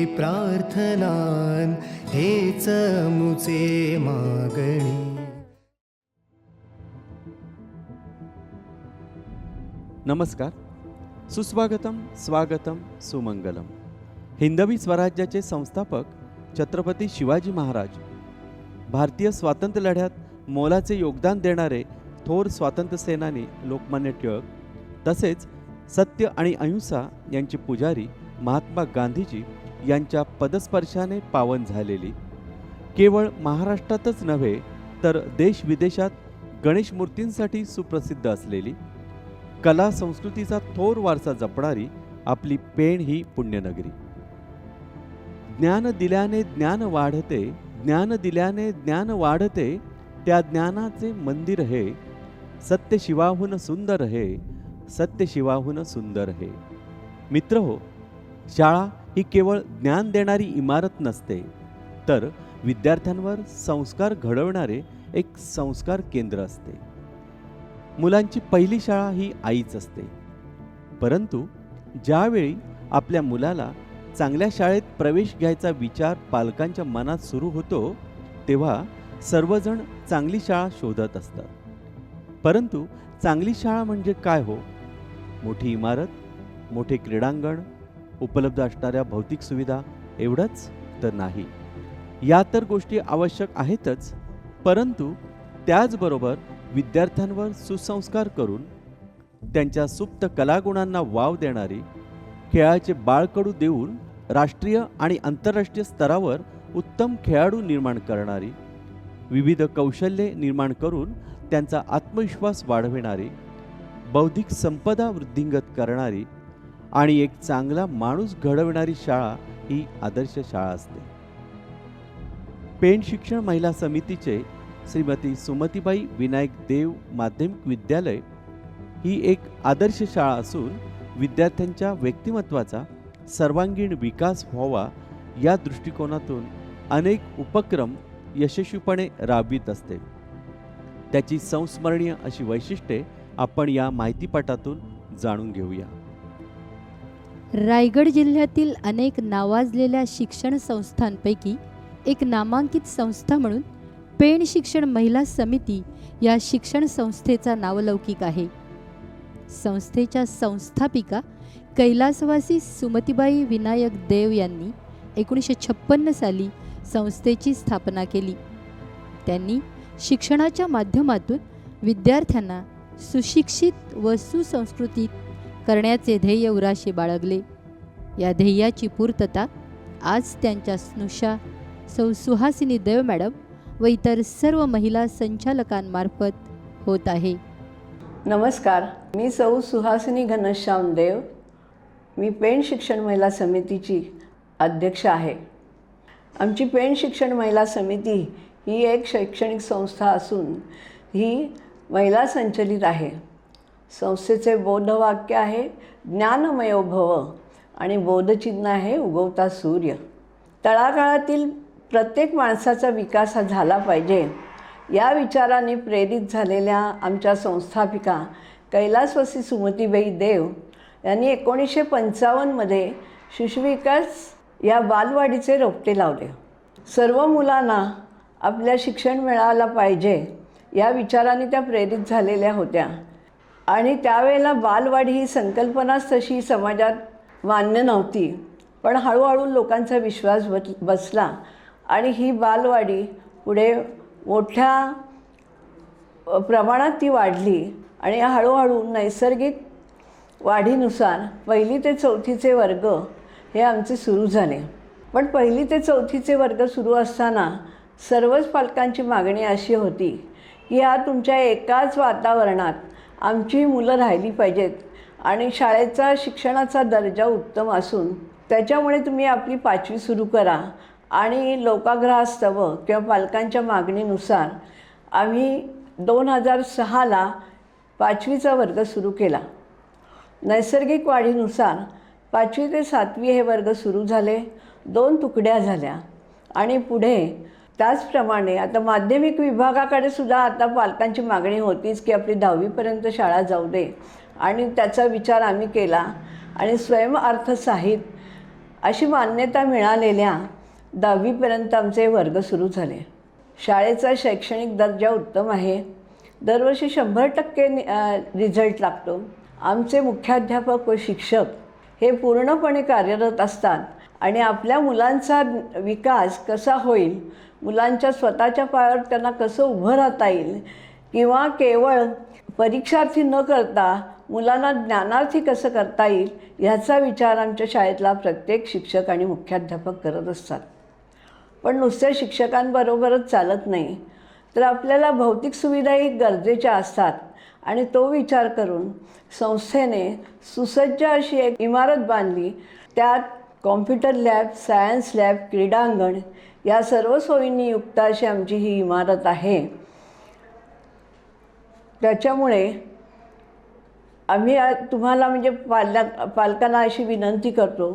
प्रार्थनान हेच मुचे मागणी. नमस्कार, सुस्वागतम, स्वागतम, सुमंगलम. हिंदवी स्वराज्याचे संस्थापक छत्रपती शिवाजी महाराज, भारतीय स्वातंत्र्य लढ्यात मोलाचे योगदान देणारे थोर स्वातंत्र्य सेनानी लोकमान्य टिळक, तसेच सत्य आणि अहिंसा यांचे पुजारी महात्मा गांधीजी यांच्या पदस्पर्शाने पावन झालेली, केवळ महाराष्ट्रातच नव्हे तर देश विदेशात गणेश मूर्तींसाठी सुप्रसिद्ध असलेली, कला संस्कृतीचा थोर वारसा जपणारी आपली पेण ही पुण्यनगरी. ज्ञान दिल्याने ज्ञान वाढते, ज्ञान दिल्याने ज्ञान वाढते, त्या ज्ञानाचे मंदिर हे, सत्य शिवाहून सुंदर हे, सत्य शिवाहून सुंदर हे. मित्रहो, शाळा ही केवळ ज्ञान देणारी इमारत नसते, तर विद्यार्थ्यांवर संस्कार घडवणारे एक संस्कार केंद्र असते. मुलांची पहिली शाळा ही आईच असते. परंतु ज्यावेळी आपल्या मुलाला चांगल्या शाळेत प्रवेश घ्यायचा विचार पालकांच्या मनात सुरू होतो, तेव्हा सर्वजण चांगली शाळा शोधत असतात. परंतु चांगली शाळा म्हणजे काय हो? मोठी इमारत, मोठे क्रीडांगण, उपलब्ध असणाऱ्या भौतिक सुविधा एवढंच तर नाही. या तर गोष्टी आवश्यक आहेतच, परंतु त्याचबरोबर विद्यार्थ्यांवर सुसंस्कार करून त्यांच्या सुप्त कलागुणांना वाव देणारी, खेळाचे बाळकडू देऊन राष्ट्रीय आणि आंतरराष्ट्रीय स्तरावर उत्तम खेळाडू निर्माण करणारी, विविध कौशल्ये निर्माण करून त्यांचा आत्मविश्वास वाढविणारी, बौद्धिक संपदा वृद्धिंगत करणारी आणि एक चांगला माणूस घडविणारी शाळा ही आदर्श शाळा असते. पेण शिक्षण महिला समितीचे श्रीमती सुमतीबाई विनायक देव माध्यमिक विद्यालय ही एक आदर्श शाळा असून विद्यार्थ्यांच्या व्यक्तिमत्वाचा सर्वांगीण विकास व्हावा या दृष्टिकोनातून अनेक उपक्रम यशस्वीपणे राबवित असते. त्याची संस्मरणीय अशी वैशिष्ट्ये आपण या माहितीपटातून जाणून घेऊया. रायगड जिल्ह्यातील अनेक नावाजलेल्या शिक्षण संस्थांपैकी एक नामांकित संस्था म्हणून पेण शिक्षण महिला समिती या शिक्षण संस्थेचा नावलौकिक आहे. संस्थेच्या संस्थापिका कैलासवासी सुमतीबाई विनायक देव यांनी 1956 साली संस्थेची स्थापना केली. त्यांनी शिक्षणाच्या माध्यमातून विद्यार्थ्यांना सुशिक्षित व सुसंस्कृतित करण्याचे ध्येय उराशी बाळगले. या ध्येयाची पूर्तता आज त्यांच्या स्नुषा सौ सुहासिनी देव मॅडम व इतर सर्व महिला संचालकांमार्फत होत आहे. नमस्कार, मी सौ सुहासिनी घनश्याम देव. मी पेण शिक्षण महिला समितीची अध्यक्ष आहे. आमची पेण शिक्षण महिला समिती ही एक शैक्षणिक संस्था असून ही महिला संचलित आहे. संस्थेचे बोधवाक्य आहे ज्ञानमयो भव आणि बोधचिन्ह आहे उगवता सूर्य. तळागाळातील प्रत्येक माणसाचा विकास हा झाला पाहिजे या विचाराने प्रेरित झालेल्या आमच्या संस्थापिका कैलासवासी सुमतीबाई देव यांनी 1955 शिशुविकास या बालवाडीचे रोपटे लावले. सर्व मुलांना आपल्या शिक्षण मिळालं पाहिजे या विचाराने त्या प्रेरित झालेल्या होत्या आणि त्यावेळेला बालवाडी ही संकल्पनाच तशी समाजात मान्य नव्हती. पण हळूहळू लोकांचा विश्वास बसला आणि ही बालवाडी पुढे मोठ्या प्रमाणात ती वाढली आणि हळूहळू नैसर्गिक वाढीनुसार 1ली ते 4थीचे वर्ग हे आमचे सुरू झाले. पण 1ली ते 4थीचे वर्ग सुरू असताना सर्वच पालकांची मागणी अशी होती की या तुमच्या एकाच वातावरणात आमची मुलं राहिली पाहिजेत आणि शाळेचा शिक्षणाचा दर्जा उत्तम असून त्याच्यामुळे तुम्ही आपली 5वी सुरू करा. आणि लोकाग्रहास्तव किंवा पालकांच्या मागणीनुसार आम्ही 2006ला 5वीचा वर्ग सुरू केला. नैसर्गिक वाढीनुसार 5वी ते 7वी हे वर्ग सुरू झाले. 2 तुकड्या झाल्या आणि पुढे त्याचप्रमाणे आता माध्यमिक विभागाकडे सुद्धा आता पालकांची मागणी होतीच की आपली 10वीपर्यंत शाळा जाऊ दे आणि त्याचा विचार आम्ही केला आणि स्वयंअर्थसहित अशी मान्यता मिळालेल्या 10वीपर्यंत आमचे वर्ग सुरू झाले. शाळेचा शैक्षणिक दर्जा उत्तम आहे. दरवर्षी 100% रिझल्ट लागतो. आमचे मुख्याध्यापक व शिक्षक हे पूर्णपणे कार्यरत असतात आणि आपल्या मुलांचा विकास कसा होईल, मुलांच्या स्वतःच्या पायावर त्यांना कसं उभं राहता येईल किंवा केवळ परीक्षार्थी न करता मुलांना ज्ञानार्थी कसं करता येईल ह्याचा विचार आमच्या शाळेतला प्रत्येक शिक्षक आणि मुख्याध्यापक करत असतात. पण नुसत्या शिक्षकांबरोबरच चालत नाही, तर आपल्याला भौतिक सुविधाही गरजेच्या असतात आणि तो विचार करून संस्थेने सुसज्ज अशी एक इमारत बांधली. त्यात कॉम्प्युटर लॅब, सायन्स लॅब, क्रीडांगण या सर्व सोयींनी युक्त अशी आमची ही इमारत आहे. त्याच्यामुळे आम्ही तुम्हाला म्हणजे पालकांना अशी विनंती करतो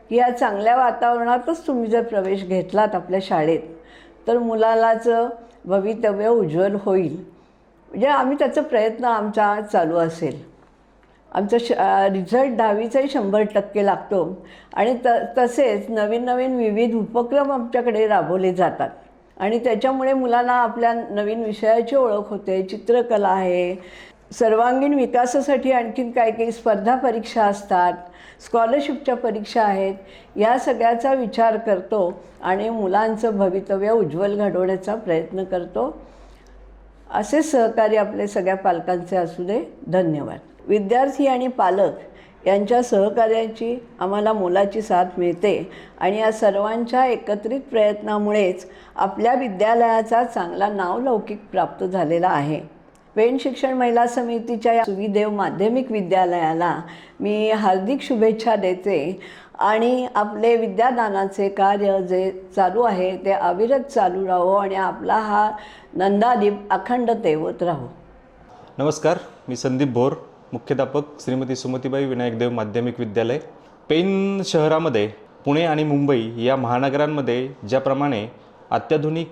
की या चांगल्या वातावरणातच तुम्ही जर प्रवेश घेतलात आपल्या शाळेत तर मुलालाचं भवितव्य उज्ज्वल होईल. म्हणजे आम्ही त्याचा प्रयत्न आमचा चालू असेल. आमचा रिझल्ट 10वीचाही 100% लागतो आणि तसेच नवीन नवीन विविध उपक्रम आमच्याकडे राबवले जातात आणि त्याच्यामुळे मुलांना आपल्या नवीन विषयाची ओळख होते. चित्रकला आहे, सर्वांगीण विकासासाठी आणखीन काही स्पर्धा परीक्षा असतात, स्कॉलरशिपच्या परीक्षा आहेत. या सगळ्याचा विचार करतो आणि मुलांचं भवितव्य उज्ज्वल घडवण्याचा प्रयत्न करतो. असे सहकार्य आपले सगळ्या पालकांचे असू दे. धन्यवाद. विद्यार्थी आणि पालक यांच्या सहकार्याची आम्हाला मोलाची साथ मिळते आणि या सर्वांच्या एकत्रित प्रयत्नामुळेच आपल्या विद्यालयाचा चांगला नावलौकिक प्राप्त झालेला आहे. पेण शिक्षण महिला समितीच्या या सुविदेव माध्यमिक विद्यालयाला मी हार्दिक शुभेच्छा देते आणि आपले विद्यादानाचे कार्य जे चालू आहे ते अविरत चालू राहो आणि आपला हा नंदादीप अखंड तेवत राहो. नमस्कार, मी संदीप भोर, मुख्याध्यापक श्रीमती सुमतीबाई विनायकदेव माध्यमिक विद्यालय. पेण शहरामध्ये पुणे आणि मुंबई या महानगरांमध्ये ज्याप्रमाणे अत्याधुनिक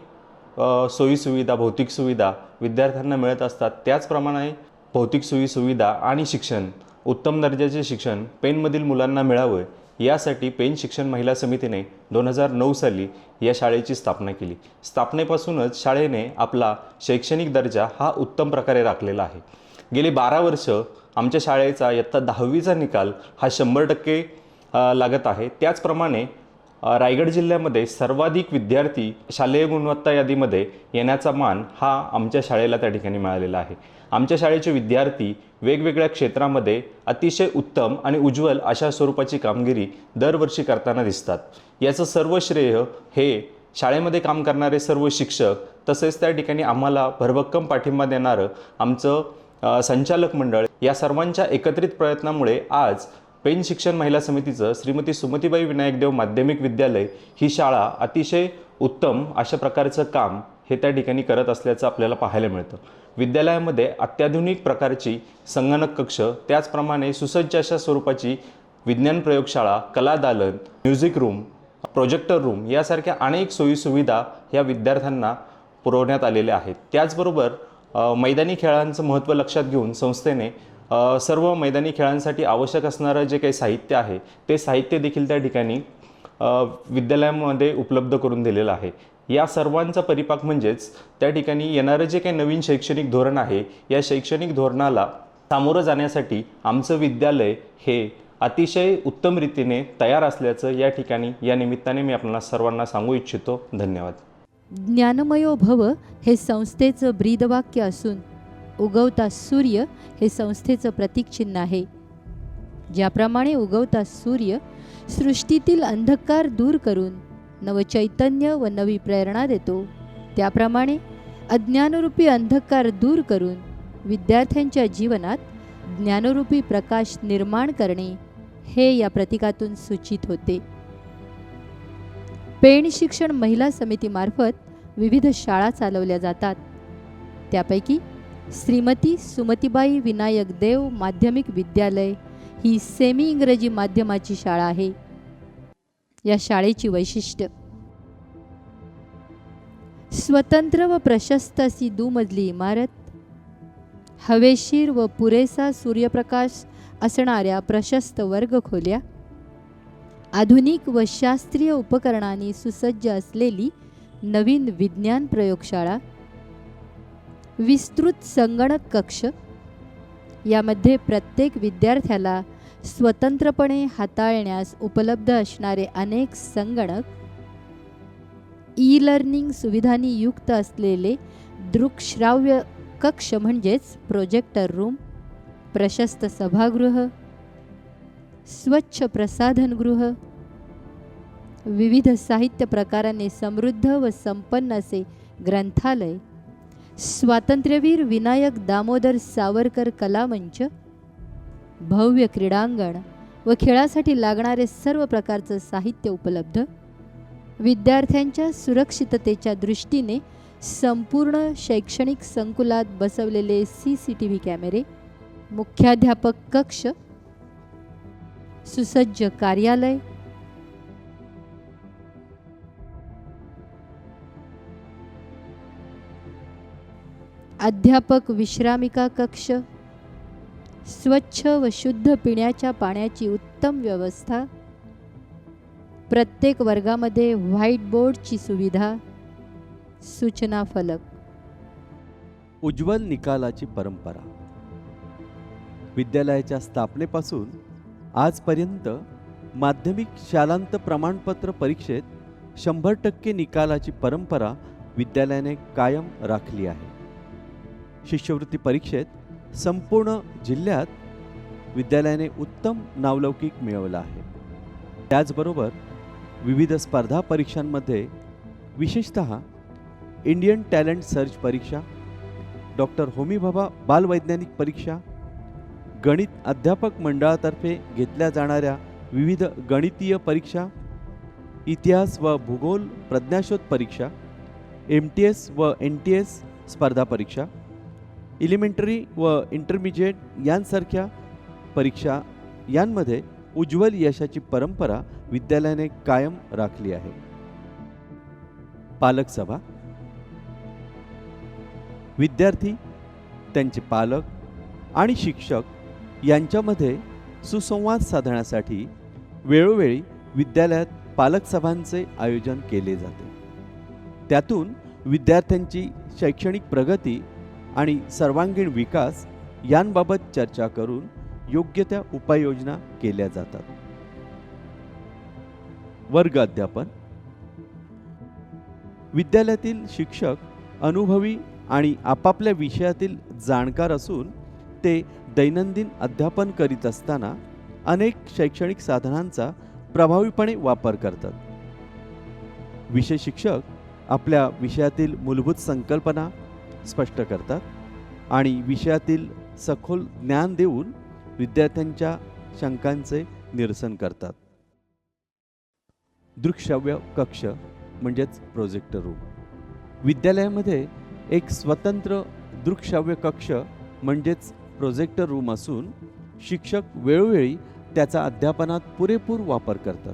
सोयीसुविधा, भौतिक सुविधा विद्यार्थ्यांना मिळत असतात, त्याचप्रमाणे भौतिक सोयीसुविधा आणि शिक्षण, उत्तम दर्जाचे शिक्षण पेणमधील मुलांना मिळावं यासाठी पेण शिक्षण महिला समितीने 2009 साली या शाळेची स्थापना केली. स्थापनेपासूनच शाळेने आपला शैक्षणिक दर्जा हा उत्तम प्रकारे राखलेला आहे. गेली 12 वर्ष आमच्या शाळेचा इयत्ता 10वीचा निकाल हा 100% लागत आहे. त्याचप्रमाणे रायगड जिल्ह्यामध्ये सर्वाधिक विद्यार्थी शालेय गुणवत्ता यादीमध्ये येण्याचा मान हा आमच्या शाळेला त्या ठिकाणी मिळालेला आहे. आमच्या शाळेचे विद्यार्थी वेगवेगळ्या क्षेत्रामध्ये अतिशय उत्तम आणि उज्ज्वल अशा स्वरूपाची कामगिरी दरवर्षी करताना दिसतात. याचं सर्व श्रेय हे शाळेमध्ये काम करणारे सर्व शिक्षक तसेच त्या ठिकाणी आम्हाला भरभक्कम पाठिंबा देणारं आमचं संचालक मंडळ या सर्वांच्या एकत्रित प्रयत्नामुळे आज पेण शिक्षण महिला समितीचं श्रीमती सुमतीबाई विनायकदेव माध्यमिक विद्यालय ही शाळा अतिशय उत्तम अशा प्रकारचं काम हे त्या ठिकाणी करत असल्याचं आपल्याला पाहायला मिळतं. विद्यालयामध्ये अत्याधुनिक प्रकारची संगणक कक्ष, त्याचप्रमाणे सुसज्ज अशा स्वरूपाची विज्ञान प्रयोगशाळा, कला दालन, म्युझिक रूम, प्रोजेक्टर रूम यासारख्या अनेक सोयीसुविधा या विद्यार्थ्यांना पुरवण्यात आलेल्या आहेत. त्याचबरोबर मैदानी खेळांचं महत्त्व लक्षात घेऊन संस्थेने सर्व मैदानी खेळांसाठी आवश्यक असणारं जे काही साहित्य आहे ते साहित्य देखील त्या ठिकाणी विद्यालयामध्ये उपलब्ध करून दिलेलं आहे. या सर्वांचा परिपाक म्हणजेच त्या ठिकाणी येणारं जे काही नवीन शैक्षणिक धोरण आहे या शैक्षणिक धोरणाला सामोरं जाण्यासाठी आमचं विद्यालय हे अतिशय उत्तम रीतीने तयार असल्याचं या ठिकाणी या निमित्ताने मी आपल्याला सर्वांना सांगू इच्छितो. धन्यवाद. ज्ञानमयो भव हे संस्थेचं ब्रीदवाक्य असून उगवता सूर्य हे संस्थेचं प्रतीकचिन्ह आहे. ज्याप्रमाणे उगवता सूर्य सृष्टीतील अंधकार दूर करून नवचैतन्य व नवी प्रेरणा देतो, त्याप्रमाणे अज्ञानरूपी अंधकार दूर करून विद्यार्थ्यांच्या जीवनात ज्ञानरूपी प्रकाश निर्माण करणे हे या प्रतीकातून सूचित होते. पेण शिक्षण महिला समितीमार्फत विविध शाळा चालवल्या जातात. त्यापैकी श्रीमती सुमतीबाई विनायक देव माध्यमिक विद्यालय ही सेमी इंग्रजी माध्यमाची शाळा आहे. या शाळेची वैशिष्ट्य: स्वतंत्र व प्रशस्त अशी दुमजली इमारत, हवेशीर व पुरेसा सूर्यप्रकाश असणाऱ्या प्रशस्त वर्गखोल्या, आधुनिक व शास्त्रीय उपकरणांनी सुसज्ज असलेली नवीन विज्ञान प्रयोगशाळा, विस्तृत संगणक कक्ष, यामध्ये प्रत्येक विद्यार्थ्याला स्वतंत्रपणे हाताळण्यास उपलब्ध असणारे अनेक संगणक, ई लर्निंग सुविधांनी युक्त असलेले दृकश्राव्य कक्ष म्हणजेच प्रोजेक्टर रूम, प्रशस्त सभागृह, स्वच्छ प्रसाधनगृह, विविध साहित्य प्रकारांनी समृद्ध व संपन्न असे ग्रंथालय, स्वातंत्र्यवीर विनायक दामोदर सावरकर कलामंच, भव्य क्रीडांगण व खेळासाठी लागणारे सर्व प्रकारचं साहित्य उपलब्ध, विद्यार्थ्यांच्या सुरक्षिततेच्या दृष्टीने संपूर्ण शैक्षणिक संकुलात बसवलेले CCTV कॅमेरे, मुख्याध्यापक कक्ष, सुसज्ज कार्यालय, अध्यापक विश्रामिका कक्ष, स्वच्छ व शुद्ध पिण्याच्या पाण्याची उत्तम व्यवस्था, प्रत्येक वर्गामध्ये व्हाईट बोर्डची सुविधा, सूचना फलक. उज्ज्वल निकालाची परंपरा. विद्यालयाच्या स्थापनेपासून आजपर्यंत माध्यमिक शालांत प्रमाणपत्र परीक्षेत 100% निकालाची परंपरा विद्यालयाने कायम राखली आहे. शिष्यवृत्ती परीक्षेत संपूर्ण जिल्ह्यात विद्यालयाने उत्तम नावलौकिक मिळवला आहे. त्याचबरोबर विविध स्पर्धा परीक्षांमध्ये विशेषतः इंडियन टॅलेंट सर्च परीक्षा, डॉक्टर होमी भाभा बालवैज्ञानिक परीक्षा, गणित अध्यापक मंडळातर्फे घेतल्या जाणाऱ्या विविध गणितीय परीक्षा, इतिहास व भूगोल प्रज्ञाशोध परीक्षा, MTS व NTS स्पर्धा परीक्षा, एलिमेंटरी व इंटरमिजिएट यांसारख्या परीक्षा यांमध्ये उज्ज्वल यशाची परंपरा विद्यालयाने कायम राखली आहे. पालक सभा. विद्यार्थी, त्यांचे पालक आणि शिक्षक यांच्यामध्ये सुसंवाद साधण्यासाठी वेळोवेळी विद्यालयात पालक सभांचे आयोजन केले जाते. त्यातून विद्यार्थ्यांची शैक्षणिक प्रगती आणि सर्वांगीण विकास यांबाबत चर्चा करून योग्य त्या उपाययोजना केल्या जातात. वर्ग अध्यापन. विद्यालयातील शिक्षक अनुभवी आणि आपापल्या विषयातील जाणकार असून ते दैनंदिन अध्यापन करीत असताना अनेक शैक्षणिक साधनांचा प्रभावीपणे वापर करतात. विषय शिक्षक आपल्या विषयातील मूलभूत संकल्पना स्पष्ट करतात आणि विषयातील सखोल ज्ञान देऊन विद्यार्थ्यांच्या शंकांचे निरसन करतात. दृकश्राव्य कक्ष म्हणजेच प्रोजेक्टर रूम. विद्यालयामध्ये एक स्वतंत्र दृकश्राव्य कक्ष म्हणजेच प्रोजेक्टर रूम असून शिक्षक वेळोवेळी त्याचा अध्यापनात पुरेपूर वापर करतात.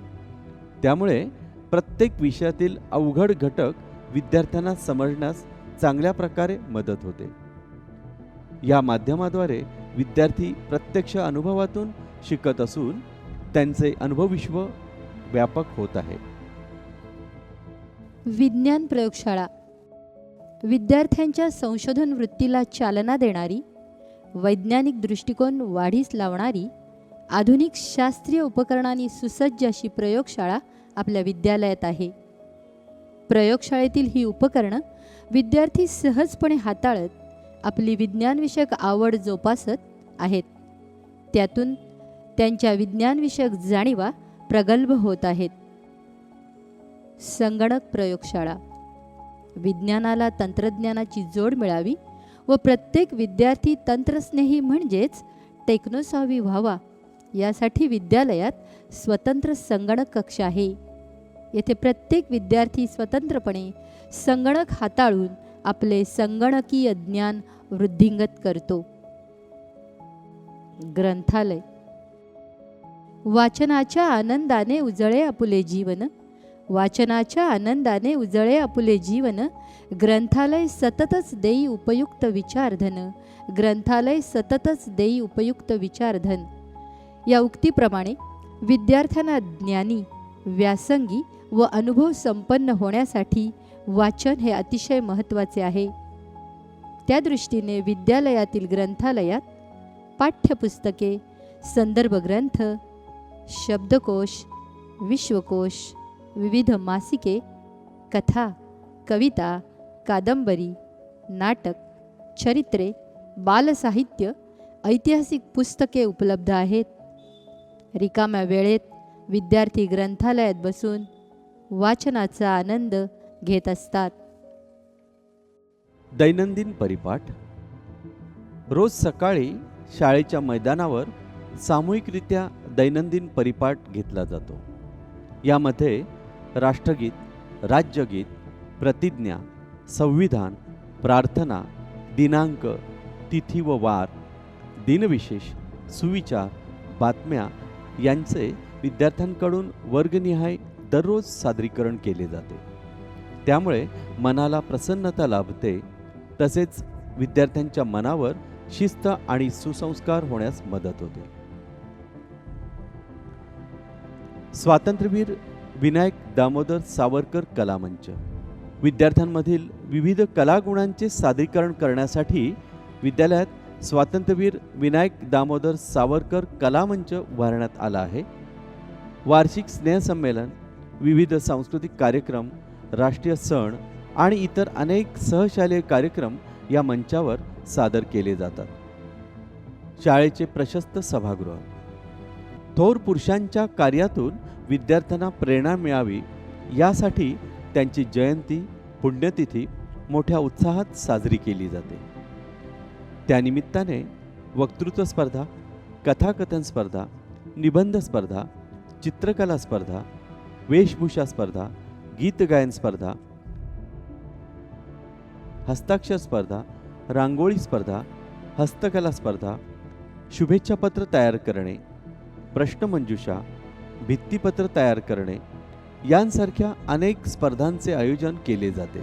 त्यामुळे प्रत्येक विषयातील अवघड घटक विद्यार्थ्यांना समजण्यास चांगल्या प्रकारे मदत होते. या माध्यमाद्वारे विद्यार्थी प्रत्यक्ष अनुभवातून शिकत असून त्यांचे अनुभवविश्व व्यापक होत आहे. विज्ञान प्रयोगशाळा. विद्यार्थ्यांच्या संशोधन वृत्तीला चालना देणारी, वैज्ञानिक दृष्टिकोन वाढीस लावणारी, आधुनिक शास्त्रीय उपकरणांनी सुसज्ज अशी प्रयोगशाळा आपल्या विद्यालयात आहे. प्रयोगशाळेतील ही उपकरणं विद्यार्थी सहजपणे हाताळत आपली विज्ञानविषयक आवड जोपासत आहेत. त्यातून त्यांच्या विज्ञानविषयक जाणीवा प्रगल्भ होत आहेत. संगणक प्रयोगशाळा. विज्ञानाला तंत्रज्ञानाची जोड मिळावी व प्रत्येक विद्यार्थी तंत्रस्नेही म्हणजेच टेक्नोसाव्वी व्हावा यासाठी विद्यालयात स्वतंत्र संगणक कक्ष आहे. येथे प्रत्येक विद्यार्थी स्वतंत्रपणे संगणक हाताळून आपले संगणकीय ज्ञान वृद्धिंगत करतो. ग्रंथालय. वाचनाच्या आनंदाने उजळे आपुले जीवन. वाचनाच्या आनंदाने उजळे आपुले जीवन. ग्रंथालय सततच देई उपयुक्त विचारधन. ग्रंथालय सततच देई उपयुक्त विचारधन. या उक्तीप्रमाणे विद्यार्थ्यांना ज्ञानी, व्यासंगी व अनुभव संपन्न होण्यासाठी वाचन हे अतिशय महत्त्वाचे आहे. त्या दृष्टीने विद्यालयातील ग्रंथालयात पाठ्यपुस्तके, संदर्भ ग्रंथ, शब्दकोश, विश्वकोश, विविध मासिके, कथा, कविता, कादंबरी, नाटक, चरित्रे, बालसाहित्य, ऐतिहासिक पुस्तके उपलब्ध आहेत. रिकाम्या वेळेत विद्यार्थी ग्रंथालयात बसून वाचनाचा आनंद घेत असतात. दैनंदिन परिपाठ. रोज सकाळी शाळेच्या मैदानावर सामूहिकरित्या दैनंदिन परिपाठ घेतला जातो. यामध्ये राष्ट्रगीत, राज्यगीत, प्रतिज्ञा, संविधान, प्रार्थना, दिनांक, तिथी व वार, दिनविशेष, सुविचार, बातम्या यांचे विद्यार्थ्यांकडून वर्गनिहाय दररोज सादरीकरण केले जाते. त्यामुळे मनाला प्रसन्नता लाभते, तसेच विद्यार्थ्यांच्या मनावर शिस्त आणि सुसंस्कार होण्यास मदत होते. स्वातंत्र्यवीर विनायक दामोदर सावरकर कलामंच. विद्यार्थ्यांमधील विविध कलागुणांचे सादरीकरण करण्यासाठी विद्यालयात स्वातंत्र्यवीर विनायक दामोदर सावरकर कलामंच उभारण्यात आला आहे. वार्षिक स्नेहसंमेलन, विविध सांस्कृतिक कार्यक्रम, राष्ट्रीय सण आणि इतर अनेक सहशालेय कार्यक्रम या मंचावर सादर केले जातात. शाळेचे प्रशस्त सभागृह. थोर पुरुषांच्या कार्यातून विद्यार्थ्यांना प्रेरणा मिळावी यासाठी त्यांची जयंती, पुण्यतिथी मोठ्या उत्साहात साजरी केली जाते. त्यानिमित्ताने वक्तृत्व स्पर्धा, कथाकथन स्पर्धा, निबंध स्पर्धा, चित्रकला स्पर्धा, वेशभूषा स्पर्धा, गीतगायन स्पर्धा, हस्ताक्षर स्पर्धा, रांगोळी स्पर्धा, हस्तकला स्पर्धा, शुभेच्छापत्र तयार करणे, प्रश्नमंजुषा, भित्तीपत्र तयार करणे यांसारख्या अनेक स्पर्धांचे आयोजन केले जाते.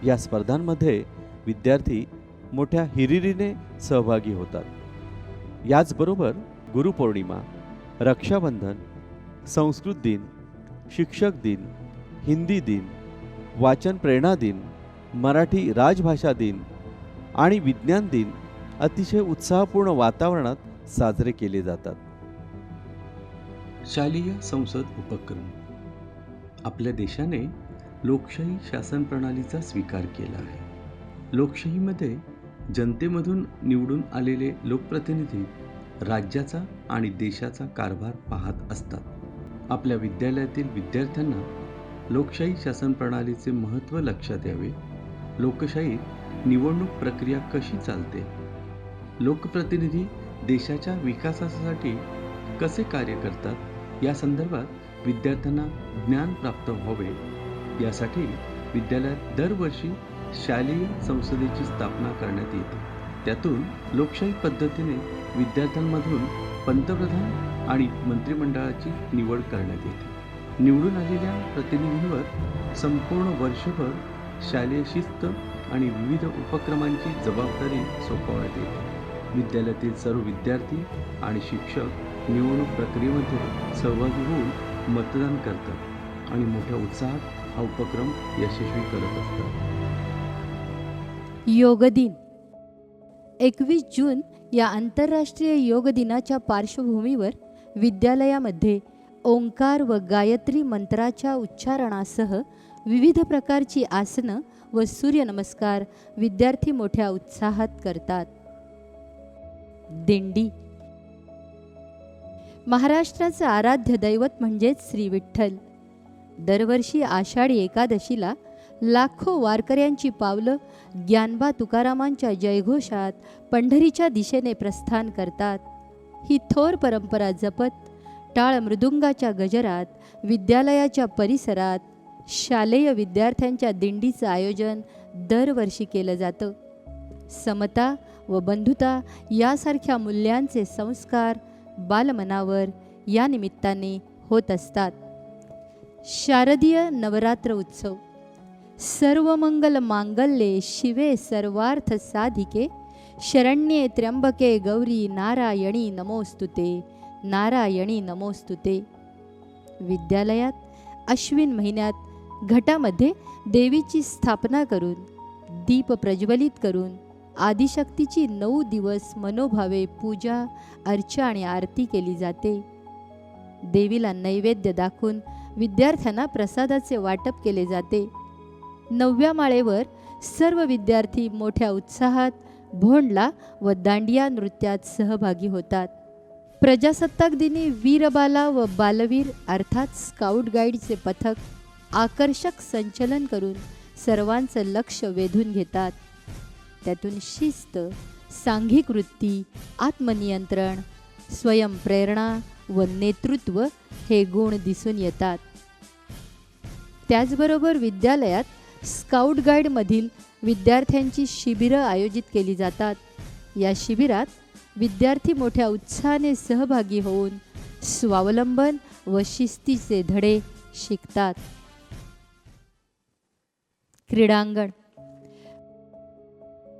या स्पर्धांमध्ये विद्यार्थी मोठ्या हिरिरीने सहभागी होतात. याचबरोबर गुरुपौर्णिमा, रक्षाबंधन, संस्कृत दिन, शिक्षक दिन, हिंदी दिन, वाचन प्रेरणा दिन, मराठी राजभाषा दिन आणि विज्ञान दिन अतिशय उत्साहपूर्ण वातावरणात साजरे केले जातात. शालेय संसद उपक्रम. आपल्या देशाने लोकशाही शासन प्रणालीचा स्वीकार केला आहे. लोकशाहीमध्ये जनतेमधून निवडून आलेले लोकप्रतिनिधी राज्याचा आणि देशाचा कारभार पाहत असतात. आपल्या विद्यालयातील विद्यार्थ्यांना लोकशाही शासन प्रणालीचे महत्त्व लक्षात यावे. लोकशाहीत निवडणूक प्रक्रिया कशी चालते, लोकप्रतिनिधी देशाच्या विकासासाठी कसे कार्य करतात या संदर्भात विद्यार्थ्यांना ज्ञान प्राप्त व्हावे यासाठी विद्यालयात दरवर्षी शालेय संसदेची स्थापना करण्यात येते. त्यातून लोकशाही पद्धतीने विद्यार्थ्यांमधून पंतप्रधान आणि मंत्रिमंडळाची निवड करण्यात येते. निवडून आलेल्या प्रतिनिधींवर संपूर्ण वर्षभर शालेय शिस्त आणि विविध उपक्रमांची जबाबदारी सोपवण्यात येते. विद्यालयातील सर्व विद्यार्थी आणि शिक्षक निवडणूक प्रक्रियेमध्ये सहभागी होऊन मतदान करतात आणि मोठ्या उत्साहात हा उपक्रम यशस्वी करत असतात. योग दिन. 21 जून या आंतरराष्ट्रीय योग दिनाच्या पार्श्वभूमीवर विद्यालयामध्ये ओंकार व गायत्री मंत्राच्या उच्चारणासह विविध प्रकारची आसनं व सूर्यनमस्कार विद्यार्थी मोठ्या उत्साहात करतात. दिंडी. महाराष्ट्राचं आराध्य दैवत म्हणजेच श्री विठ्ठल. दरवर्षी आषाढी एकादशीला लाखो वारकऱ्यांची पावलं ज्ञानबा तुकारामांच्या जयघोषात पंढरीच्या दिशेने प्रस्थान करतात. ही थोर परंपरा जपत टाळ मृदुंगाच्या गजरात विद्यालयाच्या परिसरात शालेय विद्यार्थ्यांच्या दिंडीचं आयोजन दरवर्षी केलं जातं. समता व बंधुता यासारख्या मूल्यांचे संस्कार बालमनावर या निमित्ताने होत असतात. शारदीय नवरात्र उत्सव. सर्वमंगल मांगल्ये शिवे सर्वार्थ साधिके शरण्ये त्र्यंबके गौरी नारायणी नमोस्तुते नारायणी नमोस्तुते. विद्यालयात अश्विन महिन्यात घटामध्ये देवीची स्थापना करून दीप प्रज्वलित करून आदिशक्तीची 9 दिवस मनोभावे पूजा अर्चा आणि आरती केली जाते. देवीला नैवेद्य दाखवून विद्यार्थ्यांना प्रसादाचे वाटप केले जाते. 9व्या माळेवर सर्व विद्यार्थी मोठ्या उत्साहात भोंडला व दांडिया नृत्यात सहभागी होतात. प्रजासत्ताक दिनी वीरबाला व बालवीर अर्थात स्काउट गाईडचे पथक आकर्षक संचलन करून सर्वांचं लक्ष वेधून घेतात. त्यातून शिस्त, सांघिक वृत्ती, आत्मनियंत्रण, स्वयंप्रेरणा व नेतृत्व हे गुण दिसून येतात. त्याचबरोबर विद्यालयात स्काउट गाईडमधील विद्यार्थ्यांची शिबिरं आयोजित केली जातात. या शिबिरात विद्यार्थी मोठ्या उत्साहाने सहभागी होऊन स्वावलंबन व शिस्तीचे धडे शिकतात. क्रीडांगण.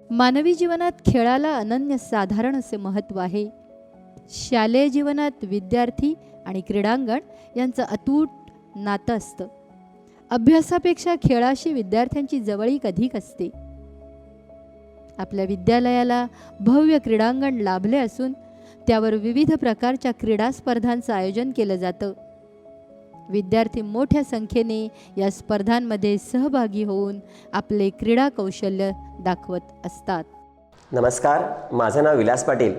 मानवी जीवनात खेळाला अनन्यसाधारण असे महत्त्व आहे. शालेय जीवनात विद्यार्थी आणि क्रीडांगण यांचं अतूट नातं असतं. अभ्यासापेक्षा खेळाशी विद्यार्थ्यांची जवळीक अधिक असते. आपल्या विद्यालयाला भव्य क्रीडांगण लाभले असून त्यावर विविध प्रकारच्या क्रीडा स्पर्धांचं आयोजन केलं जातं. विद्यार्थी मोठ्या संख्येने या स्पर्धांमध्ये सहभागी होऊन आपले क्रीडा कौशल्य दाखवत असतात. नमस्कार, माझं नाव विलास पाटील.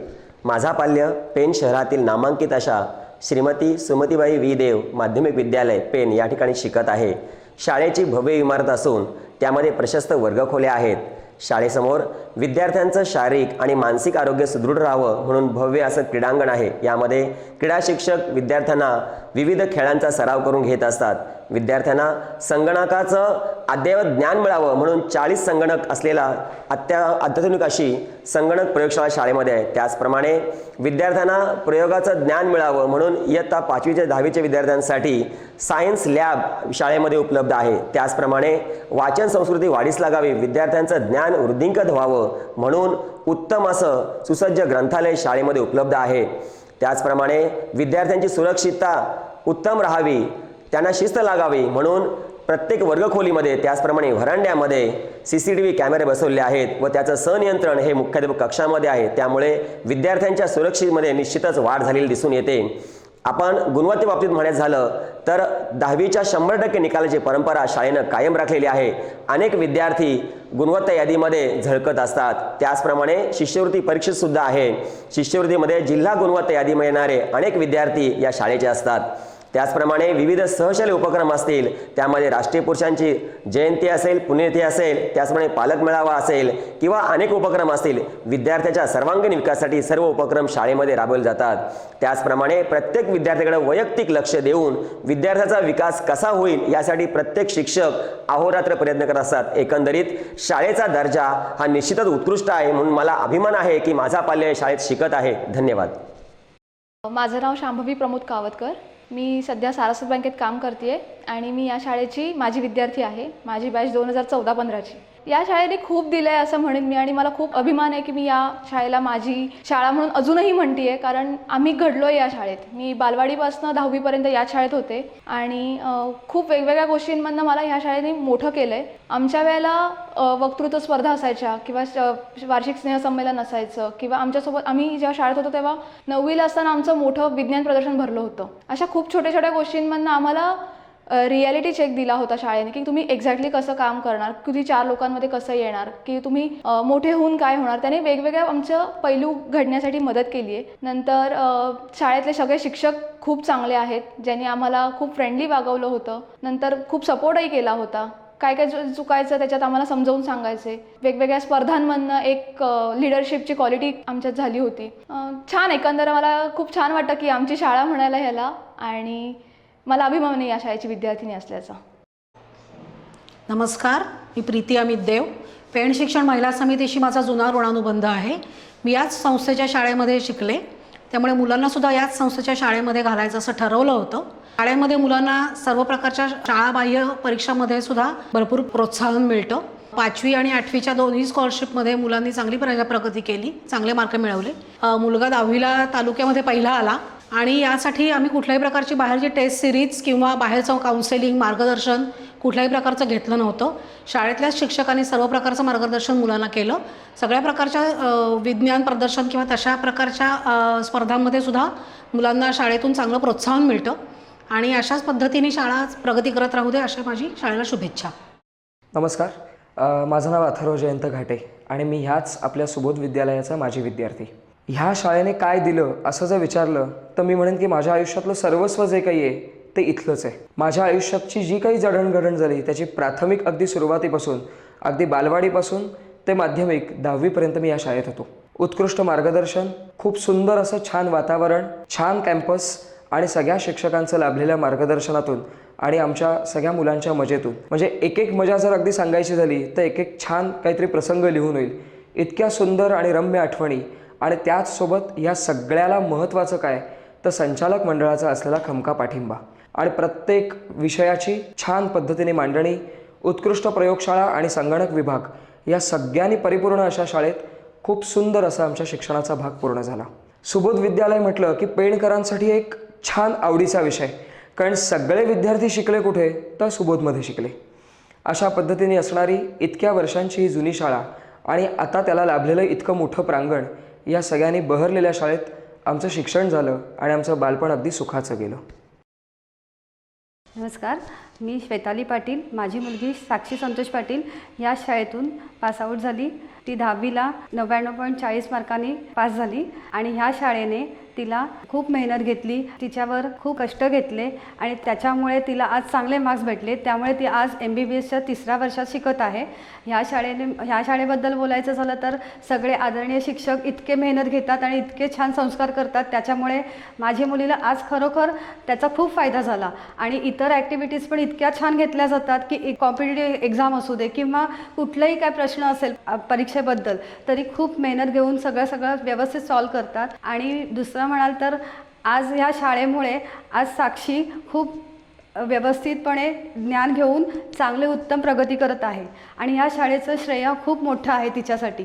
माझा पाल्य पेण शहरातील नामांकित अशा श्रीमती सुमतीबाई वी देव माध्यमिक विद्यालय पेण या ठिकाणी शिकत आहे. शाळेची भव्य इमारत असून त्यामध्ये प्रशस्त वर्गखोल्या आहेत. शाळेसमोर विद्यार्थ्यांचं शारीरिक आणि मानसिक आरोग्य सुदृढ राहावं म्हणून भव्य असं क्रीडांगण आहे. यामध्ये क्रीडा शिक्षक विद्यार्थ्यांना विविध खेळांचा सराव करून घेत असतात. विद्यार्थ्यांना संगणकाचं अद्ययावत ज्ञान मिळावं म्हणून 40 संगणक असलेला अत्याधुनिक अशी संगणक प्रयोगशाळा शाळेमध्ये आहे. त्याचप्रमाणे विद्यार्थ्यांना प्रयोगाचं ज्ञान मिळावं म्हणून इयत्ता 5वी ते 10वीच्या विद्यार्थ्यांसाठी सायन्स लॅब शाळेमध्ये उपलब्ध आहे. त्याचप्रमाणे वाचन संस्कृती वाढीस लागावी, विद्यार्थ्यांचं ज्ञान वृद्धिंगत व्हावं म्हणून उत्तम असं सुसज्ज ग्रंथालय शाळेमध्ये उपलब्ध आहे. त्याचप्रमाणे विद्यार्थ्यांची सुरक्षितता उत्तम राहावी, त्यांना शिस्त लागावी म्हणून प्रत्येक वर्गखोलीमध्ये त्याचप्रमाणे व्हरांड्यामध्ये CCTV कॅमेरे बसवले आहेत व त्याचं संनियंत्रण हे मुख्याध्यापक कक्षामध्ये आहे. त्यामुळे विद्यार्थ्यांच्या सुरक्षेमध्ये निश्चितच वाढ झालेली दिसून येते. आपण गुणवत्तेबाबतीत म्हणायचं झालं तर 10वीच्या 100% निकालाची परंपरा शाळेनं कायम राखलेली आहे. अनेक विद्यार्थी गुणवत्ता यादीमध्ये झळकत असतात. त्याचप्रमाणे शिष्यवृत्ती परीक्षेत सुद्धा आहे. शिष्यवृत्तीमध्ये जिल्हा गुणवत्ता यादीमध्ये येणारे अनेक विद्यार्थी या शाळेचे असतात. त्याचप्रमाणे विविध सहशालेय उपक्रम असतील, त्यामध्ये राष्ट्रीय पुरुषांची जयंती असेल, पुण्यतिथी असेल, त्याचप्रमाणे पालक मेळावा असेल किंवा अनेक उपक्रम असतील, विद्यार्थ्याच्या सर्वांगीण विकासासाठी सर्व उपक्रम शाळेमध्ये राबवले जातात. त्याचप्रमाणे प्रत्येक विद्यार्थ्याकडे वैयक्तिक लक्ष देऊन विद्यार्थ्याचा विकास कसा होईल यासाठी प्रत्येक शिक्षक अहोरात्र प्रयत्न करत असतात. एकंदरीत शाळेचा दर्जा हा निश्चितच उत्कृष्ट आहे म्हणून मला अभिमान आहे की माझा पाल्य शाळेत शिकत आहे. धन्यवाद. माझं नाव शांभवी प्रमोद कावतकर. मी सध्या सारस्वत बँकेत काम करते आणि मी या शाळेची माझी विद्यार्थी आहे. माझी बॅच 2014-15ची. या शाळेने खूप दिलं आहे असं म्हणेन मी आणि मला खूप अभिमान आहे की मी या शाळेला माझी शाळा म्हणून अजूनही म्हणते आहे, कारण आम्ही घडलो आहे या शाळेत. मी बालवाडीपासून 10वीपर्यंत या शाळेत होते आणि खूप वेगवेगळ्या गोष्टींमधनं मला ह्या शाळेने मोठं केलं आहे. आमच्या वेळेला वक्तृत्व स्पर्धा असायच्या किंवा वार्षिक स्नेहसंमेलन असायचं किंवा आमच्यासोबत आम्ही जेव्हा शाळेत होतो तेव्हा 9वीला असताना आमचं मोठं विज्ञान प्रदर्शन भरलं होतं. अशा खूप छोट्या छोट्या गोष्टींमधनं आम्हाला रियालिटी चेक दिला होता शाळेने की तुम्ही एक्झॅक्टली कसं काम करणार, किती 4 लोकांमध्ये कसं येणार, की तुम्ही मोठे होऊन काय होणार. त्याने वेगवेगळ्या आमचं पैलू घडण्यासाठी मदत केली आहे. नंतर शाळेतले सगळे शिक्षक खूप चांगले आहेत, ज्यांनी आम्हाला खूप फ्रेंडली वागवलं होतं. नंतर खूप सपोर्टही केला होता. काय काय चुकायचं त्याच्यात आम्हाला समजावून सांगायचे. वेगवेगळ्या स्पर्धांमधनं एक लिडरशिपची क्वालिटी आमच्यात झाली होती. छान, एकंदर मला खूप छान वाटतं की आमची शाळा म्हणायला ह्याला, आणि मला अभिमान आहे या शाळेची विद्यार्थिनी असल्याचा. नमस्कार, मी प्रीती अमित देव. पेण शिक्षण महिला समितीशी माझा जुना ऋणानुबंध आहे. मी याच संस्थेच्या शाळेमध्ये शिकले, त्यामुळे मुलांनासुद्धा याच संस्थेच्या शाळेमध्ये घालायचं असं ठरवलं होतं. शाळेमध्ये मुलांना सर्व प्रकारच्या शाळाबाह्य परीक्षामध्ये सुद्धा भरपूर प्रोत्साहन मिळतं. 5वी आणि 8वीच्या दोन्ही स्कॉलरशिपमध्ये मुलांनी चांगली प्रगती केली, चांगले मार्क मिळवले. मुलगा 10वीला तालुक्यामध्ये पहिला आला आणि यासाठी आम्ही कुठल्याही प्रकारची बाहेरची टेस्ट सिरीज किंवा बाहेरचं काउन्सेलिंग मार्गदर्शन कुठल्याही प्रकारचं घेतलं नव्हतं. शाळेतल्याच शिक्षकांनी सर्व प्रकारचं मार्गदर्शन मुलांना केलं. सगळ्या प्रकारच्या विज्ञान प्रदर्शन किंवा तशा प्रकारच्या स्पर्धांमध्ये सुद्धा मुलांना शाळेतून चांगलं प्रोत्साहन मिळतं आणि अशाच पद्धतीने शाळा प्रगती करत राहू दे अशा माझी शाळेला शुभेच्छा. नमस्कार, माझं नाव अथर्व जयंत घाटे आणि मी ह्याच आपल्या सुबोध विद्यालयाचा माजी विद्यार्थी. ह्या शाळेने काय दिलं असं जर विचारलं तर मी म्हणेन की माझ्या आयुष्यातलं सर्वस्व जे काही आहे ते इथलंच आहे. माझ्या आयुष्याची जी काही जडणघडण झाली त्याची प्राथमिक अगदी सुरुवातीपासून अगदी बालवाडीपासून ते माध्यमिक 10वीपर्यंत मी या शाळेत होतो. उत्कृष्ट मार्गदर्शन, खूप सुंदर असं छान वातावरण, छान कॅम्पस आणि सगळ्या शिक्षकांचं लाभलेल्या मार्गदर्शनातून आणि आमच्या सगळ्या मुलांच्या मजेतून, म्हणजे एक एक मजा जर अगदी सांगायची झाली तर एक एक छान काहीतरी प्रसंग लिहून होईल. इतक्या सुंदर आणि रम्य आठवणी आणि त्याचसोबत या सगळ्याला महत्त्वाचं काय तर संचालक मंडळाचा असलेला खमका पाठिंबा आणि प्रत्येक विषयाची छान पद्धतीने मांडणी, उत्कृष्ट प्रयोगशाळा आणि संगणक विभाग या सगळ्यांनी परिपूर्ण अशा शाळेत खूप सुंदर असा आमच्या शिक्षणाचा भाग पूर्ण झाला. सुबोध विद्यालय म्हटलं की पेणकरांसाठी एक छान आवडीचा विषय, कारण सगळे विद्यार्थी शिकले कुठे तर सुबोधमध्ये शिकले. अशा पद्धतीने असणारी इतक्या वर्षांची ही जुनी शाळा आणि आता त्याला लाभलेलं इतकं मोठं प्रांगण, या सगळ्यांनी बहरलेल्या शाळेत आमचं शिक्षण झालं आणि आमचं बालपण अगदी सुखाचं गेलं. नमस्कार, मी श्वेताली पाटील. माझी मुलगी साक्षी संतोष पाटील या शाळेतून पासआउट झाली. ती 10वीला 99.40 मार्कांनी पास झाली आणि ह्या शाळेने तिला खूप मेहनत घेतली, तिच्यावर खूप कष्ट घेतले आणि त्याच्यामुळे तिला आज चांगले मार्क्स भेटले. त्यामुळे ती आज MBBSच्या 3ऱ्या वर्षात शिकत आहे. ह्या शाळेबद्दल बोलायचं झालं तर सगळे आदरणीय शिक्षक इतके मेहनत घेतात आणि इतके छान संस्कार करतात. त्याच्यामुळे माझी मुलीला आज खरोखर त्याचा खूप फायदा झाला आणि इतर ॲक्टिव्हिटीज पण इतक्या छान घेतल्या जातात की कॉम्पिटिटिव्ह एक्झाम असू दे किंवा कुठलाही काय प्रश्न असेल परीक्षेबद्दल तरी खूप मेहनत घेऊन सगळं व्यवस्थित सॉल्व करतात. आणि दुसरं म्हणाल तर आज ह्या शाळेमुळे आज साक्षी खूप व्यवस्थितपणे ज्ञान घेऊन चांगले उत्तम प्रगती करत आहे आणि ह्या शाळेचं श्रेय खूप मोठं आहे तिच्यासाठी.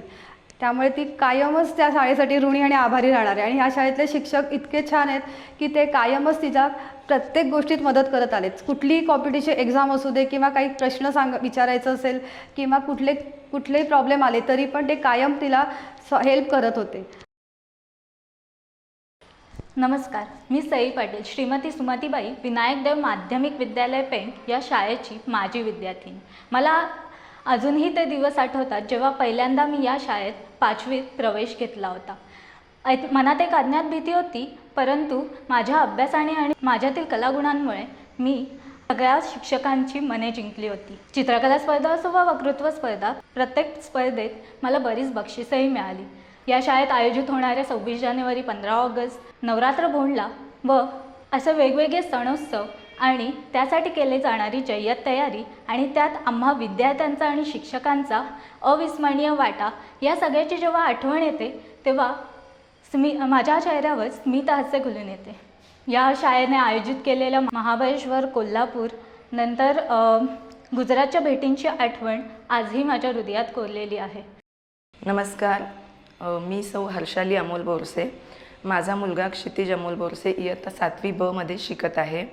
त्यामुळे ती कायमच त्या शाळेसाठी ऋणी आणि आभारी राहणार आहे. आणि ह्या शाळेतले शिक्षक इतके छान आहेत की ते कायमच तिच्या प्रत्येक गोष्टीत मदत करत आलेत. कुठलीही कॉम्पिटिशन एक्झाम असू दे किंवा काही प्रश्न विचारायचं असेल किंवा कुठलेही प्रॉब्लेम आले तरी पण ते कायम तिला हेल्प करत होते. नमस्कार, मी सई पाटील, श्रीमती सुमतीबाई विनायक देव माध्यमिक विद्यालय पेण या शाळेची माजी विद्यार्थिनी. मला अजूनही ते दिवस आठवतात जेव्हा पहिल्यांदा मी या शाळेत 5वीत प्रवेश घेतला होता. मनात एक अज्ञात भीती होती, परंतु माझ्या अभ्यासाने आणि माझ्यातील कलागुणांमुळे मी सगळ्या शिक्षकांची मने जिंकली होती. चित्रकला स्पर्धा असो वा वक्तृत्व स्पर्धा, प्रत्येक स्पर्धेत मला बरीच बक्षिसंही मिळाली. या शाळेत आयोजित होणाऱ्या 26 जानेवारी, 15 ऑगस्ट, नवरात्र भोंडला व असे वेगवेगळे सणोत्सव आणि त्यासाठी केली जाणारी जय्यत तयारी आणि त्यात आम्हा विद्यार्थ्यांचा आणि शिक्षकांचा अविस्मरणीय वाटा, या सगळ्याची जेव्हा आठवण येते तेव्हा माझ्या चेहऱ्यावर स्मित हास्य खुलून येते. या शाळेने आयोजित केलेल्या महाबळेश्वर, कोल्हापूर नंतर गुजरातच्या भेटींची आठवण आजही माझ्या हृदयात कोरलेली आहे. नमस्कार, मी सौ हर्षाली अमोल बोरसे. माझा मुलगा क्षितिज अमोल बोरसे इयत्ता 7वी ब मध्ये शिकत आहे.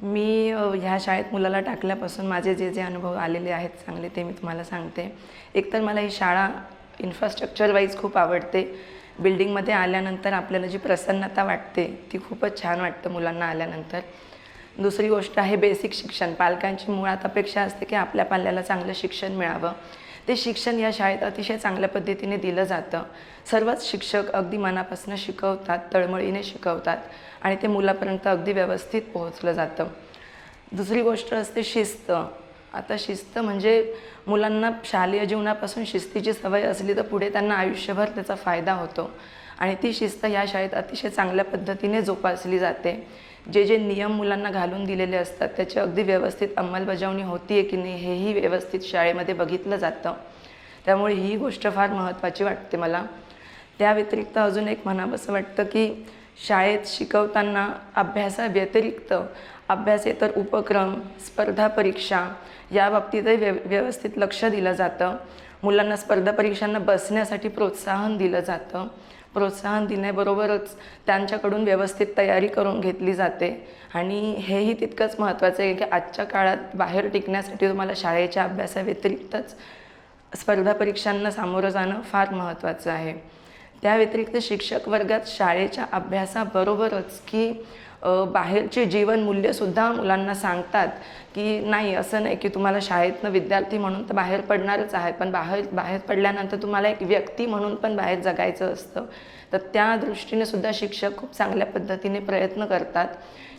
मी ह्या शाळेत मुलाला टाकल्यापासून माझे जे अनुभव आलेले आहेत चांगले ते मी तुम्हाला सांगते. एकतर मला ही शाळा इन्फ्रास्ट्रक्चर वाईज खूप आवडते. बिल्डिंगमध्ये आल्यानंतर आपल्याला जी प्रसन्नता वाटते ती खूपच छान वाटतं मुलांना आल्यानंतर. दुसरी गोष्ट आहे बेसिक शिक्षण. पालकांची मुळात अपेक्षा असते की आपल्या पाल्याला चांगलं शिक्षण मिळावं. ते शिक्षण या शाळेत अतिशय चांगल्या पद्धतीने दिलं जातं. सर्वच शिक्षक अगदी मनापासून शिकवतात, तळमळीने शिकवतात आणि ते मुलापर्यंत अगदी व्यवस्थित पोहोचलं जातं. दुसरी गोष्ट असते शिस्त. आता शिस्त म्हणजे मुलांना शालेय जीवनापासून शिस्तीची सवय असली तर पुढे त्यांना आयुष्यभर त्याचा फायदा होतो आणि ती शिस्त या शाळेत अतिशय चांगल्या पद्धतीने जोपासली जाते. जे नियम मुलांना घालून दिलेले असतात त्याची अगदी व्यवस्थित अंमलबजावणी होती आहे की नाही हेही व्यवस्थित शाळेमध्ये बघितलं जातं. त्यामुळे ही गोष्ट फार महत्त्वाची वाटते मला. त्या व्यतिरिक्त अजून एक म्हणावंसं वाटतं की शाळेत शिकवताना अभ्यासाव्यतिरिक्त अभ्यासेतर उपक्रम, स्पर्धा परीक्षा या बाबतीतही व्यवस्थित लक्ष दिलं जातं. मुलांना स्पर्धा परीक्षांना बसण्यासाठी प्रोत्साहन दिलं जातं. प्रोत्साहन दिल्याबरोबरच त्यांच्याकडून व्यवस्थित तयारी करून घेतली जाते आणि हेही तितकंच महत्त्वाचं आहे की आजच्या काळात बाहेर टिकण्यासाठी तुम्हाला शाळेच्या अभ्यासाव्यतिरिक्तच स्पर्धा परीक्षांना सामोरं जाणं फार महत्त्वाचं आहे. त्या व्यतिरिक्त शिक्षक वर्गात शाळेच्या अभ्यासाबरोबरच की बाहेरचे जीवनमूल्यसुद्धा मुलांना सांगतात की नाही, असं नाही की तुम्हाला शाळेतनं विद्यार्थी म्हणून तर बाहेर पडणारच आहेत, पण बाहेर पडल्यानंतर तुम्हाला एक व्यक्ती म्हणून पण बाहेर जगायचं असतं. तर त्या दृष्टीने सुद्धा शिक्षक खूप चांगल्या पद्धतीने प्रयत्न करतात.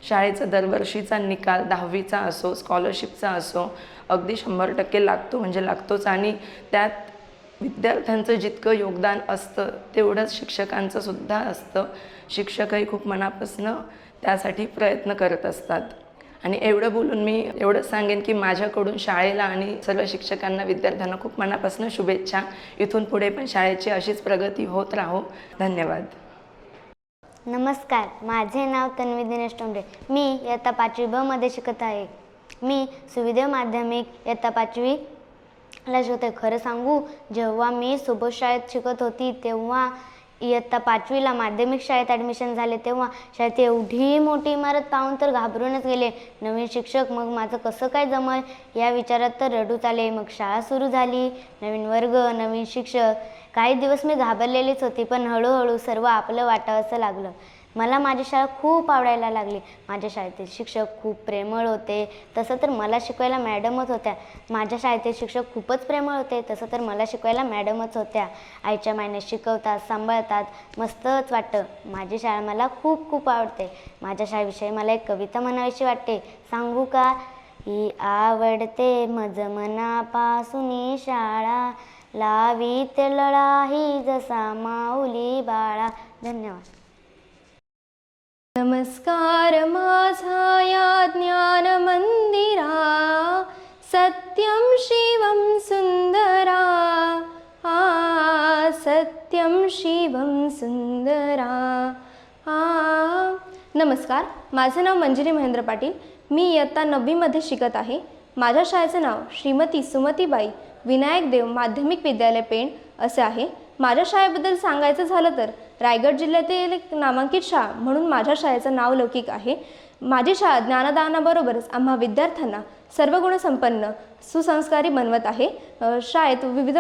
शाळेचा दरवर्षीचा निकाल 10वीचा असो, स्कॉलरशिपचा असो, अगदी 100% लागतो म्हणजे लागतोच आणि त्यात विद्यार्थ्यांचं जितकं योगदान असतं तेवढंच शिक्षकांचं सुद्धा असतं. शिक्षकही खूप मनापासून त्यासाठी प्रयत्न करत असतात. आणि एवढं बोलून मी एवढंच सांगेन की माझ्याकडून शाळेला आणि सर्व शिक्षकांना, विद्यार्थ्यांना खूप मनापासून शुभेच्छा. इथून पुढे पण शाळेची अशीच प्रगती होत राहो. धन्यवाद. नमस्कार, माझे नाव तन्वी दिनेश टोंडे. मी इयत्ता 5वी ब मध्ये शिकत आहे. मी सुविदेव माध्यमिक इयत्ता 5वी ला शिकते. खरं सांगू, जेव्हा मी सुबोध शाळेत शिकत होती तेव्हा इयत्ता 5वीला माध्यमिक शाळेत ॲडमिशन झाले तेव्हा शाळेत एवढी मोठी इमारत पाहून तर घाबरूनच गेले. नवीन शिक्षक, मग माझं कसं काय जमल या विचारात तर रडूच आले. मग शाळा सुरू झाली, नवीन वर्ग, नवीन शिक्षक. काही दिवस मी घाबरलेलीच होती, पण हळूहळू सर्व आपलं वाटावंसं लागलं. मला माझी शाळा खूप आवडायला लागली. माझ्या शाळेतील शिक्षक खूप प्रेमळ होते. तसं तर मला शिकवायला मॅडमच होत्या. माझ्या शाळेतील शिक्षक खूपच प्रेमळ होते. तसं तर मला शिकवायला मॅडमच होत्या. आईच्या मायने शिकवतात, सांभाळतात. मस्तच वाटतं. माझी शाळा मला खूप खूप आवडते. माझ्या शाळेविषयी मला एक कविता म्हणावीशी वाटते. सांगू का? ही आवडते मज मनापासून शाळा, लावीत लळा ही जसा माऊली बाळा. धन्यवाद. नमस्कार माझा या ज्ञान मंदिरा, सत्यम शिवम सुंदरा, सत्यम शिवम सुंदरा. नमस्कार, माझं नाव मंजिरी महेंद्र पाटील. मी इयत्ता 9वीमध्ये शिकत आहे. माझ्या शाळेचं नाव श्रीमती सुमतीबाई विनायक देव माध्यमिक विद्यालय पेण असे आहे. माझ्या शाळेबद्दल सांगायचं झालं तर रायगड जिल्ह्यातील एक नामांकित शाळा म्हणून माझ्या शाळेचं नाव लौकिक आहे. माझी शाळा ज्ञानदानाबरोबरच आम्हा विद्यार्थ्यांना सर्वगुणसंपन्न, सुसंस्कारी बनवत आहे. शाळेत विविध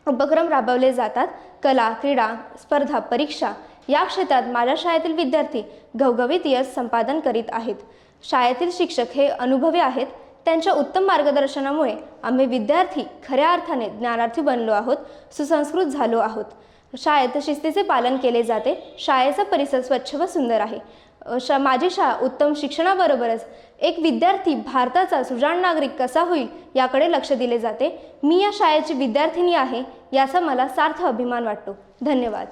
उपक्रम राबवले जातात. कला, क्रीडा, स्पर्धा, परीक्षा या क्षेत्रात माझ्या शाळेतील विद्यार्थी घवघवीत यश संपादन करीत आहेत. शाळेतील शिक्षक हे अनुभवी आहेत. त्यांच्या उत्तम मार्गदर्शनामुळे आम्ही विद्यार्थी खऱ्या अर्थाने ज्ञानार्थी बनलो आहोत, सुसंस्कृत झालो आहोत. शाळेत शिस्तीचे पालन केले जाते. शाळेचा परिसर स्वच्छ व सुंदर आहे. माझी शाळा उत्तम शिक्षणाबरोबरच एक विद्यार्थी भारताचा सुजाण नागरिक कसा होईल याकडे लक्ष दिले जाते. मी या शाळेची विद्यार्थिनी आहे याचा मला सार्थ अभिमान वाटतो. धन्यवाद.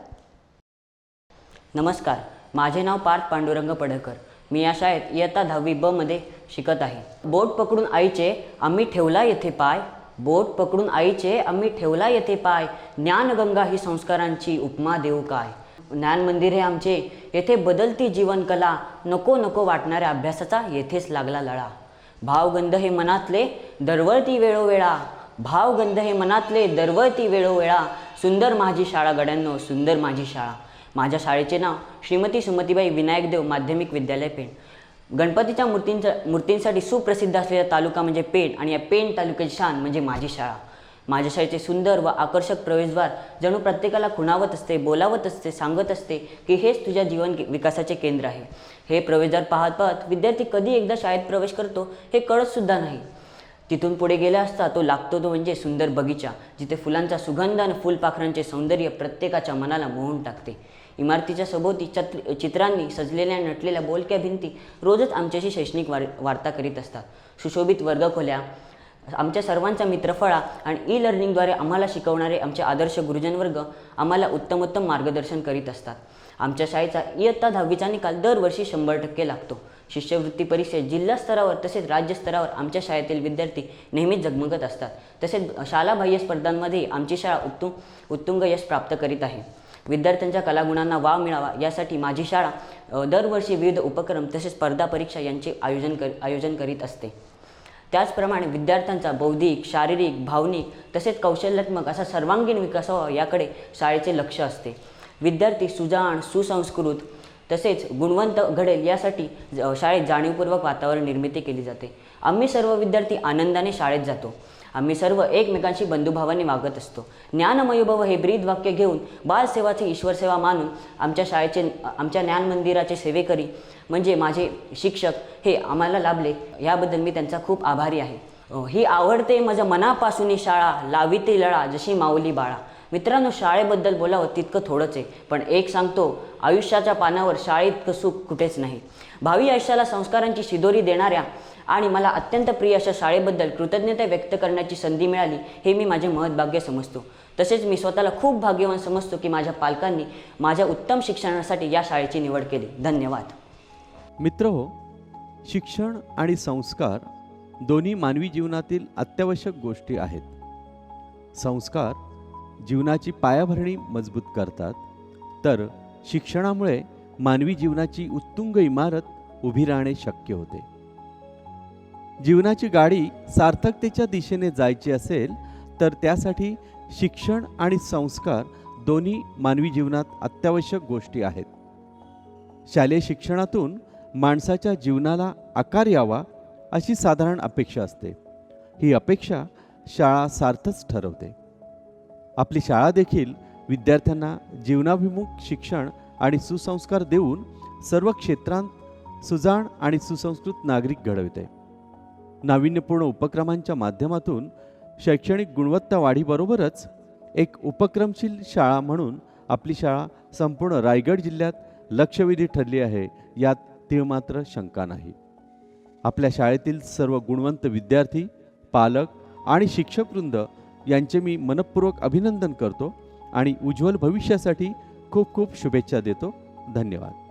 नमस्कार, माझे नाव पार्थ पांडुरंग पडळकर. मी या शाळेत इयत्ता 10वी ब मध्ये शिकत आहे. बोट पकडून आईचे आम्ही ठेवला येथे पाय, बोट पकडून आईचे आम्ही ठेवला येथे पाय, ज्ञानगंगा ही संस्कारांची उपमा देऊ काय. ज्ञान मंदिर हे आमचे, येथे बदलती जीवनकला, नको नको वाटणाऱ्या अभ्यासाचा येथेच लागला लळा. भावगंध हे मनातले दरवळती वेळोवेळा, भावगंध हे मनातले दरवळती वेळोवेळा, सुंदर माझी शाळा गड्यांनो, सुंदर माझी शाळा. माझ्या शाळेचे नाव श्रीमती सुमतीबाई विनायक देव माध्यमिक विद्यालय पेण. गणपतीच्या मूर्तींसाठी सुप्रसिद्ध असलेला तालुका म्हणजे पेण आणि या पेण तालुक्याची शान म्हणजे माझी शाळा. माझ्या शाळेचे सुंदर व आकर्षक प्रवेशद्वार जणू प्रत्येकाला खुणावत असते, बोलावत असते, सांगत असते की हेच तुझ्या जीवन विकासाचे केंद्र आहे. हे प्रवेशद्वार पाहत पाहत विद्यार्थी कधी एकदा शाळेत प्रवेश करतो हे कळतसुद्धा नाही. तिथून पुढे गेला असता तो लागतो तो म्हणजे सुंदर बगीचा, जिथे फुलांचा सुगंध आणि फुलपाखरांचे सौंदर्य प्रत्येकाच्या मनाला मोहून टाकते. इमारतीच्या सभोवती चित्रांनी सजलेल्या नटलेल्या बोलक्या भिंती रोजच आमच्याशी शैक्षणिक वार्ता करीत असतात. सुशोभित वर्गखोल्या, आमच्या सर्वांचा मित्रफळा आणि लर्निंगद्वारे आम्हाला शिकवणारे आमचे आदर्श गुरुजन वर्ग आम्हाला उत्तमोत्तम मार्गदर्शन करीत असतात. आमच्या शाळेचा इयत्ता 10वीचा निकाल दरवर्षी 100% लागतो. शिष्यवृत्ती परीक्षेत जिल्हा स्तरावर तसेच राज्यस्तरावर आमच्या शाळेतील विद्यार्थी नेहमीच झगमगत असतात. तसेच शालाबाह्य स्पर्धांमध्ये आमची शाळा उत्तुंग यश प्राप्त करीत आहे. विद्यार्थ्यांच्या कलागुणांना वाव मिळावा यासाठी माझी शाळा दरवर्षी विविध उपक्रम तसेच स्पर्धा परीक्षा यांचे आयोजन करीत असते. त्याचप्रमाणे विद्यार्थ्यांचा बौद्धिक, शारीरिक, भावनिक तसेच कौशल्यात्मक असा सर्वांगीण विकास व्हावा याकडे शाळेचे लक्ष असते. विद्यार्थी सुजाण, सुसंस्कृत तसेच गुणवंत घडेल यासाठी शाळेत जाणीवपूर्वक वातावरण निर्मिती केली जाते. आम्ही सर्व विद्यार्थी आनंदाने शाळेत जातो. आम्ही सर्व एकमेकांशी बंधुभावाने वागत असतो. ज्ञानमय भव हे ब्रीद वाक्य घेऊन बालसेवाचे ईश्वरसेवा मानून आमच्या ज्ञान मंदिराचे सेवेकरी म्हणजे माझे शिक्षक हे आम्हाला लाभले, याबद्दल मी त्यांचा खूप आभारी आहे. ही आवडते माझ्या मनापासून शाळा, लाविते लळा जशी माऊली बाळा. मित्रांनो, शाळेबद्दल बोलावं तितकं थोडंच आहे, पण एक सांगतो, आयुष्याच्या पानावर शाळेइतकं सुख कुठेच नाही. भावी आयुष्याला संस्कारांची शिदोरी देणाऱ्या आणि मला अत्यंत प्रिय अशा शाळेबद्दल कृतज्ञता व्यक्त करण्याची संधी मिळाली हे मी माझे महत्भाग्य समजतो. तसेच मी स्वतःला खूप भाग्यवान समजतो की माझ्या पालकांनी माझ्या उत्तम शिक्षणासाठी या शाळेची निवड केली. धन्यवाद. मित्रहो, शिक्षण आणि संस्कार दोन्ही मानवी जीवनातील अत्यावश्यक गोष्टी आहेत. संस्कार जीवनाची पायाभरणी मजबूत करतात, तर शिक्षणामुळे मानवी जीवनाची उत्तुंग इमारत उभी राहणे शक्य होते. जीवनाची गाडी सार्थकतेच्या दिशेने जायची असेल तर त्यासाठी शिक्षण आणि संस्कार दोन्ही मानवी जीवनात अत्यावश्यक गोष्टी आहेत. शालेय शिक्षणातून माणसाच्या जीवनाला आकार यावा अशी साधारण अपेक्षा असते. ही अपेक्षा शाळा सार्थच ठरवते. आपली शाळा देखील विद्यार्थ्यांना जीवनाभिमुख शिक्षण आणि सुसंस्कार देऊन सर्व क्षेत्रांत सुजाण आणि सुसंस्कृत नागरिक घडवते. नाविन्यपूर्ण उपक्रमांच्या माध्यमातून शैक्षणिक गुणवत्ता वाढीबरोबरच एक उपक्रमशील शाळा म्हणून आपली शाळा संपूर्ण रायगड जिल्ह्यात लक्षवेधी ठरली आहे, यात तीळमात्र शंका नाही. आपल्या शाळेतील सर्व गुणवंत विद्यार्थी, पालक आणि शिक्षकवृंद यांचे मी मनपूर्वक अभिनंदन करतो आणि उज्ज्वल भविष्यासाठी खूप खूप शुभेच्छा देतो. धन्यवाद.